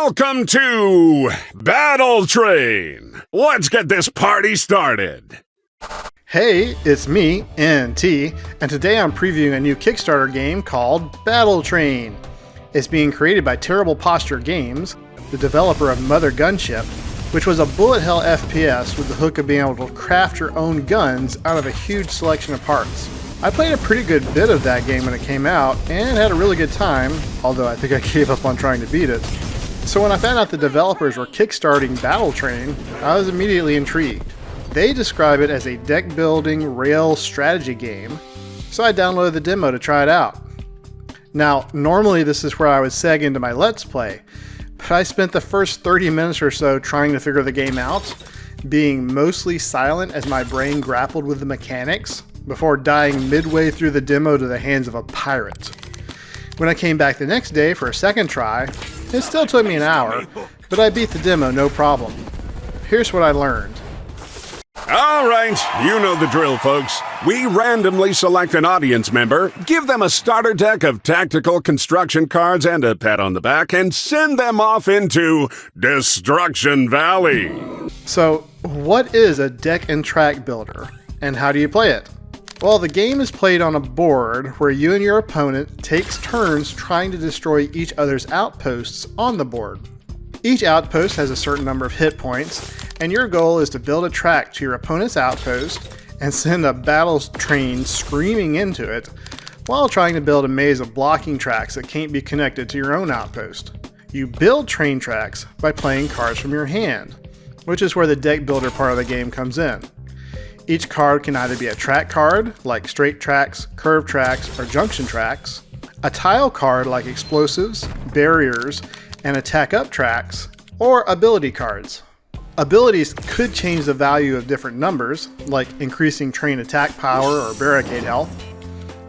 Welcome to Battle Train. Let's get this party started. Hey, it's me, NT, and today I'm previewing a new Kickstarter game called Battle Train. It's being created by Terrible Posture Games, the developer of Mothergunship, which was a bullet hell FPS with the hook of being able to craft your own guns out of a huge selection of parts. I played a pretty good bit of that game when it came out and had a really good time, although I think I gave up on trying to beat it. So when I found out the developers were kickstarting Battle Train, I was immediately intrigued. They describe it as a deck building rail strategy game, so I downloaded the demo to try it out. Now, normally this is where I would seg into my Let's Play, but I spent the first 30 minutes or so trying to figure the game out, being mostly silent as my brain grappled with the mechanics, before dying midway through the demo to the hands of a pirate. When I came back the next day for a second try, it still took me an hour, but I beat the demo no problem. Here's what I learned. All right, you know the drill, folks. We randomly select an audience member, give them a starter deck of tactical construction cards and a pat on the back, and send them off into Destruction Valley. So, what is a deck and track builder, and how do you play it? Well, the game is played on a board where you and your opponent takes turns trying to destroy each other's outposts on the board. Each outpost has a certain number of hit points, and your goal is to build a track to your opponent's outpost and send a battle train screaming into it, while trying to build a maze of blocking tracks that can't be connected to your own outpost. You build train tracks by playing cards from your hand, which is where the deck builder part of the game comes in. Each card can either be a track card, like straight tracks, curved tracks, or junction tracks, a tile card like explosives, barriers, and attack up tracks, or ability cards. Abilities could change the value of different numbers, like increasing train attack power or barricade health,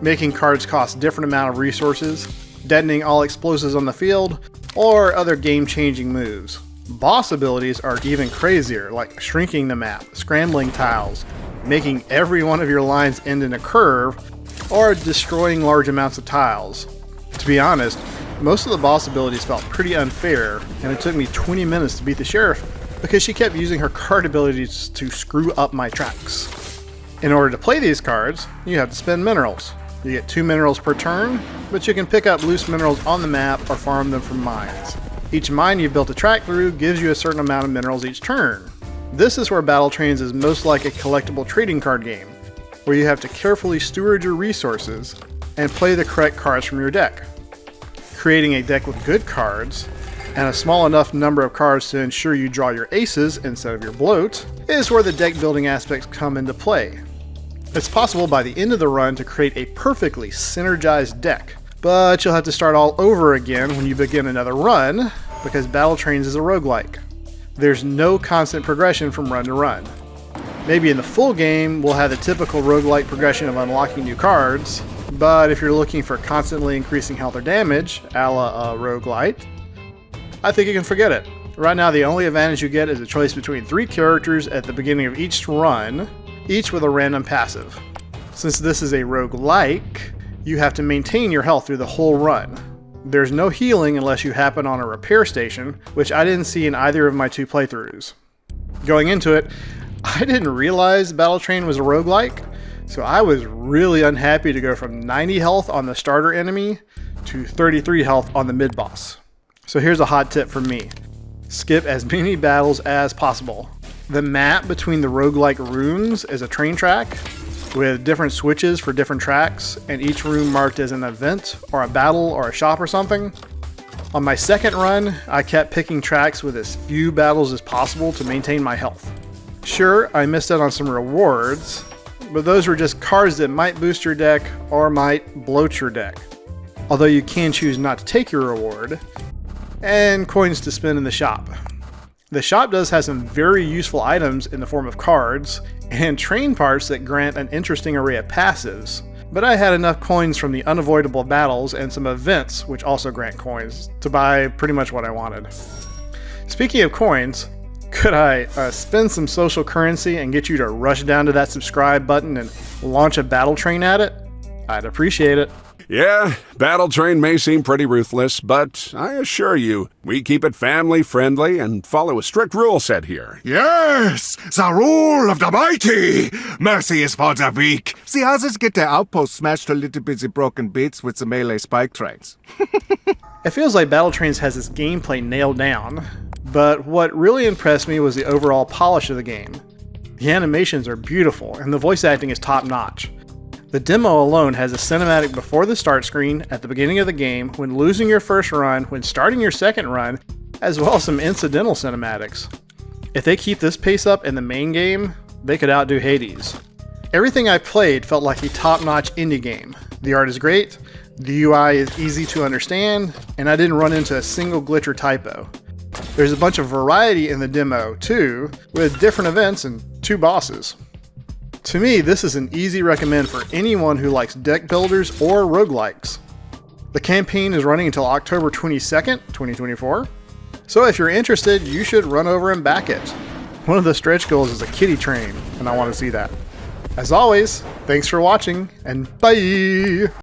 making cards cost different amount of resources, detonating all explosives on the field, or other game-changing moves. Boss abilities are even crazier, like shrinking the map, scrambling tiles, making every one of your lines end in a curve, or destroying large amounts of tiles. To be honest, most of the boss abilities felt pretty unfair, and it took me 20 minutes to beat the sheriff because she kept using her card abilities to screw up my tracks. In order to play these cards, you have to spend minerals. You get 2 minerals per turn, but you can pick up loose minerals on the map or farm them from mines. Each mine you've built a track through gives you a certain amount of minerals each turn. This is where Battle Trains is most like a collectible trading card game, where you have to carefully steward your resources and play the correct cards from your deck. Creating a deck with good cards, and a small enough number of cards to ensure you draw your aces instead of your bloat, is where the deck building aspects come into play. It's possible by the end of the run to create a perfectly synergized deck, but you'll have to start all over again when you begin another run, because Battle Trains is a roguelike. There's no constant progression from run to run. Maybe in the full game, we'll have the typical roguelike progression of unlocking new cards, but if you're looking for constantly increasing health or damage, a la a roguelite, I think you can forget it. Right now, the only advantage you get is a choice between 3 characters at the beginning of each run, each with a random passive. Since this is a roguelike, you have to maintain your health through the whole run. There's no healing unless you happen on a repair station, which I didn't see in either of my 2 playthroughs. Going into it, I didn't realize Battle Train was a roguelike, so I was really unhappy to go from 90 health on the starter enemy to 33 health on the mid-boss. So here's a hot tip from me. Skip as many battles as possible. The map between the roguelike rooms is a train track, with different switches for different tracks, and each room marked as an event, or a battle, or a shop or something. On my second run, I kept picking tracks with as few battles as possible to maintain my health. Sure, I missed out on some rewards, but those were just cards that might boost your deck, or might bloat your deck. Although you can choose not to take your reward, and coins to spend in the shop. The shop does have some very useful items in the form of cards, and train parts that grant an interesting array of passives, but I had enough coins from the unavoidable battles and some events, which also grant coins, to buy pretty much what I wanted. Speaking of coins, could I spend some social currency and get you to rush down to that subscribe button and launch a battle train at it? I'd appreciate it. Yeah, Battle Train may seem pretty ruthless, but I assure you, we keep it family-friendly and follow a strict rule set here. Yes, the rule of the mighty. Mercy is for the weak. The others get their outposts smashed to little bitty broken bits with the melee spike trains. It feels like Battle Trains has its gameplay nailed down, but what really impressed me was the overall polish of the game. The animations are beautiful, and the voice acting is top-notch. The demo alone has a cinematic before the start screen, at the beginning of the game, when losing your first run, when starting your second run, as well as some incidental cinematics. If they keep this pace up in the main game, they could outdo Hades. Everything I played felt like a top-notch indie game. The art is great, the UI is easy to understand, and I didn't run into a single glitch or typo. There's a bunch of variety in the demo, too, with different events and 2 bosses. To me, this is an easy recommend for anyone who likes deck builders or roguelikes. The campaign is running until October 22nd, 2024, so if you're interested, you should run over and back it. One of the stretch goals is a kitty train, and I want to see that. As always, thanks for watching, and bye!